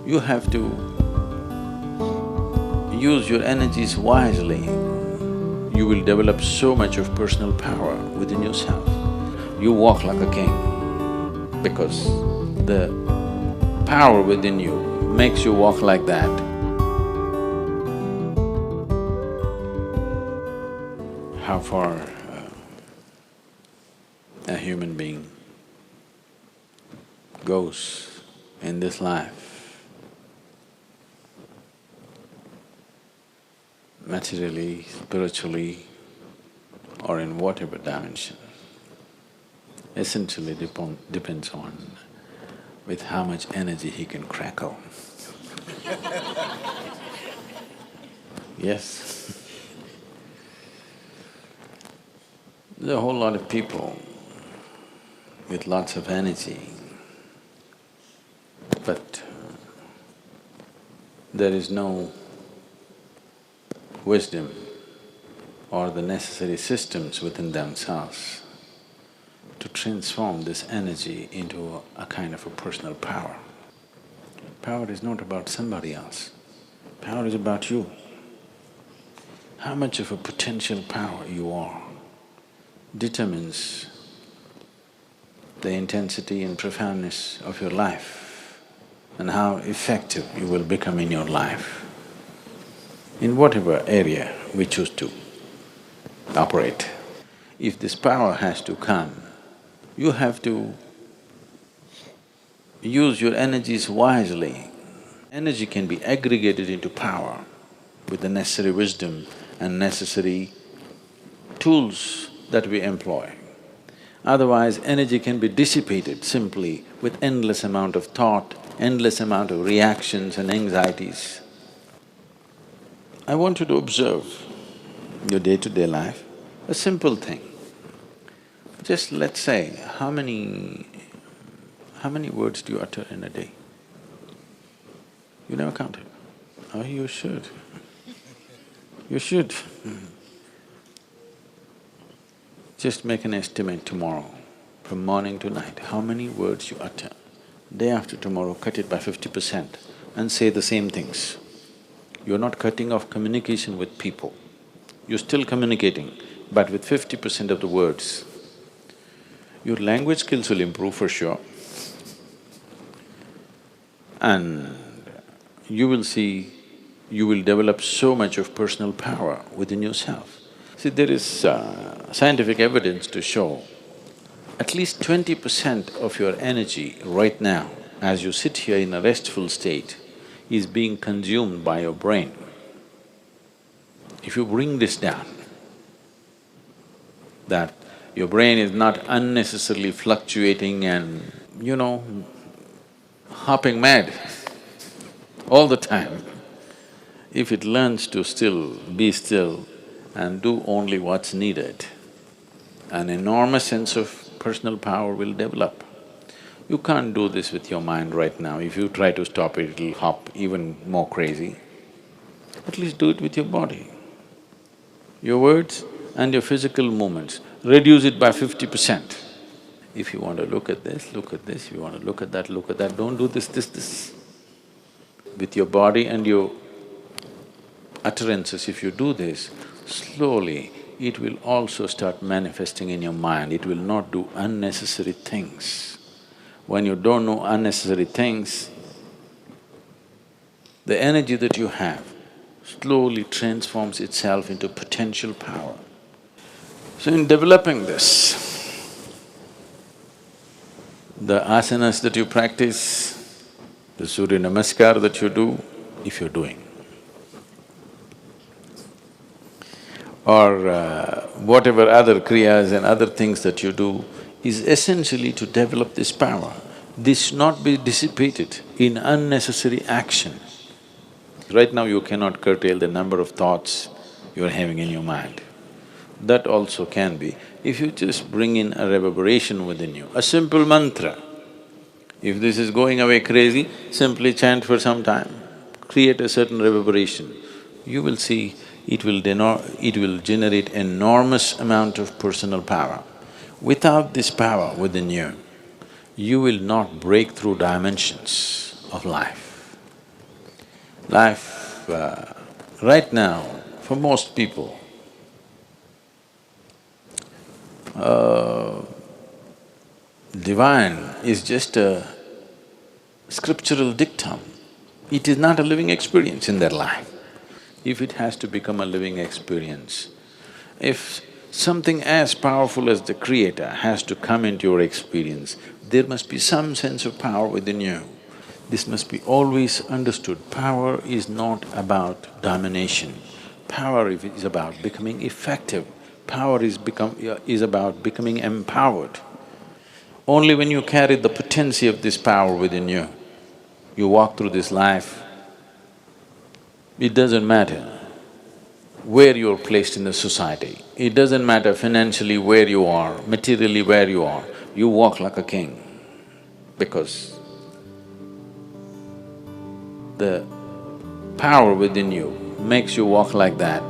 You have to use your energies wisely. You will develop so much of personal power within yourself. You walk like a king because the power within you makes you walk like that. How far a human being goes in this life, materially, spiritually, or in whatever dimension, essentially depends on with how much energy he can crackle. Yes. There's a whole lot of people with lots of energy, but there is no wisdom or the necessary systems within themselves to transform this energy into a kind of a personal power. Power is not about somebody else, power is about you. How much of a potential power you are determines the intensity and profoundness of your life and how effective you will become in your life, in whatever area we choose to operate. If this power has to come, you have to use your energies wisely. Energy can be aggregated into power with the necessary wisdom and necessary tools that we employ. Otherwise, energy can be dissipated simply with endless amount of thought, endless amount of reactions and anxieties. I want you to observe your day-to-day life, a simple thing. Just let's say, how many words do you utter in a day? You never counted? Oh, you should. You should. Just make an estimate tomorrow, from morning to night, how many words you utter. Day after tomorrow, cut it by 50% and say the same things. You're not cutting off communication with people. You're still communicating, but with 50% of the words. Your language skills will improve for sure. And you will see, you will develop so much of personal power within yourself. See, there is scientific evidence to show at least 20% of your energy right now, as you sit here in a restful state, is being consumed by your brain. If you bring this down, that your brain is not unnecessarily fluctuating and, hopping mad all the time. If it learns to be still and do only what's needed, an enormous sense of personal power will develop. You can't do this with your mind right now. If you try to stop it, it'll hop even more crazy. At least do it with your body. Your words and your physical movements, reduce it by 50%. If you want to look at this, look at this. If you want to look at that, don't do this. With your body and your utterances, if you do this, slowly it will also start manifesting in your mind. It will not do unnecessary things. When you don't know unnecessary things, the energy that you have slowly transforms itself into potential power. So in developing this, the asanas that you practice, the Surya Namaskar that you do, if you're doing, or whatever other kriyas and other things that you do, is essentially to develop this power. This should not be dissipated in unnecessary action. Right now you cannot curtail the number of thoughts you're having in your mind. That also can be, if you just bring in a reverberation within you, a simple mantra. If this is going away crazy, simply chant for some time, create a certain reverberation. You will see it will generate enormous amount of personal power. Without this power within you, you will not break through dimensions of life. Life, right now, for most people, divine is just a scriptural dictum. It is not a living experience in their life. If it has to become a living experience, if something as powerful as the Creator has to come into your experience, there must be some sense of power within you. This must be always understood. Power is not about domination. Power is about becoming effective. Power is about becoming empowered. Only when you carry the potency of this power within you, you walk through this life. It doesn't matter where you're placed in the society. It doesn't matter financially where you are, materially where you walk like a king because the power within you makes you walk like that.